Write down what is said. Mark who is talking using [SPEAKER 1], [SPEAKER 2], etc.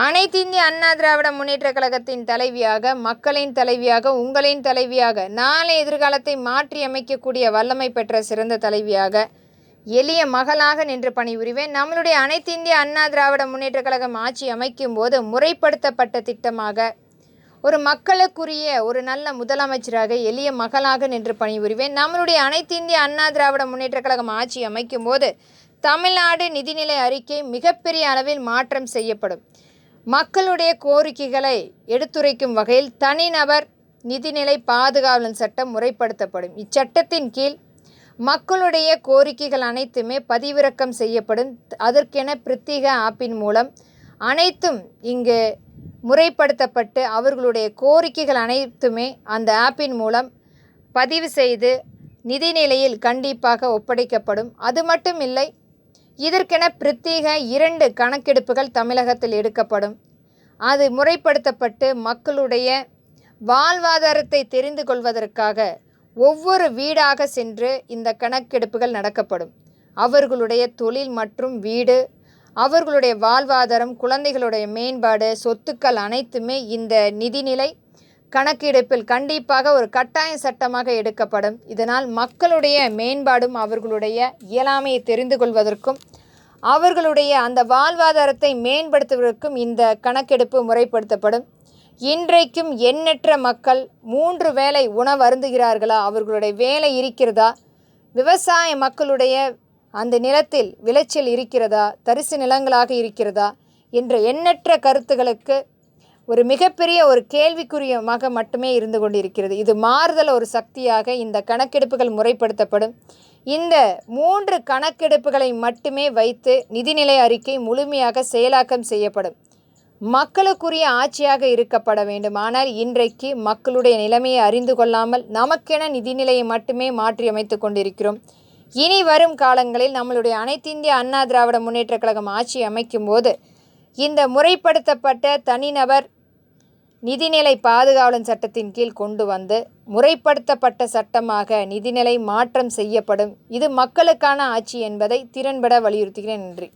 [SPEAKER 1] அனைத்து இந்திய அண்ணா திராவிட முன்னேற்ற கழகத்தின் தலைவியாக, மக்களின் தலைவியாக, உங்களின் தலைவியாக, நாளை எதிர்காலத்தை மாற்றி அமைக்கக்கூடிய வல்லமை பெற்ற சிறந்த தலைவியாக, எளிய மகளாக நின்று பணிபுரிவேன். நம்மளுடைய அனைத்து இந்திய அண்ணா திராவிட முன்னேற்ற கழகம் ஆட்சி அமைக்கும் போது முறைப்படுத்தப்பட்ட திட்டமாக, ஒரு மக்களுக்குரிய ஒரு நல்ல முதலமைச்சராக எளிய மகளாக நின்று பணிபுரிவேன். நம்மளுடைய அனைத்து இந்திய அண்ணா திராவிட முன்னேற்ற கழகம் ஆட்சி அமைக்கும் போது தமிழ்நாடு நிதிநிலை அறிக்கை மிகப்பெரிய அளவில் மாற்றம் செய்யப்படும். மக்களுடைய கோரிக்கைகளை எடுத்துரைக்கும் வகையில் தனிநபர் நிதிநிலை பாதுகாவலன் சட்டம் முறைப்படுத்தப்படும். இச்சட்டத்தின் கீழ் மக்களுடைய கோரிக்கைகள் அனைத்துமே பதிவிறக்கம் செய்யப்படும். அதற்கென பிரத்யேக ஆப்பின் மூலம் அனைத்தும் இங்கு முறைப்படுத்தப்பட்டு அவர்களுடைய கோரிக்கைகள் அனைத்துமே அந்த ஆப்பின் மூலம் பதிவு செய்து நிதிநிலையில் கண்டிப்பாக ஒப்படைக்கப்படும். அது மட்டும் இல்லை, இதற்கென பிரத்யேக 2 கணக்கெடுப்புகள் தமிழகத்தில் எடுக்கப்படும். அது முறைப்படுத்தப்பட்டு மக்களுடைய வாழ்வாதாரத்தை தெரிந்து கொள்வதற்காக ஒவ்வொரு வீடாக சென்று இந்த கணக்கெடுப்புகள் நடக்கப்படும். அவர்களுடைய தொழில் மற்றும் வீடு, அவர்களுடைய வாழ்வாதாரம், குழந்தைகளுடைய மேம்பாடு, சொத்துக்கள் அனைத்துமே இந்த நிதிநிலை கணக்கெடுப்பில் கண்டிப்பாக ஒரு கட்டாய சட்டமாக எடுக்கப்படும். இதனால் மக்களுடைய மேம்பாடும் அவர்களுடைய இயலாமையை தெரிந்து கொள்வதற்கும் அவர்களுடைய அந்த வாழ்வாதாரத்தை மேம்படுத்துவதற்கும் இந்த கணக்கெடுப்பு முறைப்படுத்தப்படும். இன்றைக்கும் எண்ணற்ற மக்கள் 3 வேளை உணவு அருந்துகிறார்களா, அவர்களுடைய வேலை இருக்கிறதா, விவசாய மக்களுடைய அந்த நிலத்தில் விளைச்சல் இருக்கிறதா, தரிசு நிலங்களாக இருக்கிறதா என்ற எண்ணற்ற கருத்துகளுக்கு ஒரு மிகப்பெரிய ஒரு கேள்விக்குறியமாக மட்டுமே இருந்து கொண்டிருக்கிறது. இது மாறுதல் ஒரு சக்தியாக இந்த கணக்கெடுப்புகள் முறைப்படுத்தப்படும். இந்த 3 கணக்கெடுப்புகளை மட்டுமே வைத்து நிதிநிலை அறிக்கை முழுமையாக செயலாக்கம் செய்யப்படும். மக்களுக்குரிய ஆட்சியாக இருக்கப்பட வேண்டும். ஆனால் இன்றைக்கு மக்களுடைய நிலைமையை அறிந்து கொள்ளாமல் நமக்கென நிதிநிலையை மட்டுமே மாற்றி அமைத்து கொண்டிருக்கிறோம். இனி வரும் காலங்களில் நம்மளுடைய அனைத்து இந்திய அண்ணா திராவிட முன்னேற்ற கழகம் ஆட்சி அமைக்கும் போது இந்த முறைப்படுத்தப்பட்ட தனிநபர் நிதிநிலை பாதுகாவலன் சட்டத்தின் கீழ் கொண்டு வந்து முறைப்படுத்தப்பட்ட சட்டமாக நிதிநிலை மாற்றம் செய்யப்படும். இது மக்களுக்கான ஆட்சி என்பதை திறன்பட வலியுறுத்துகிறேன். நன்றி.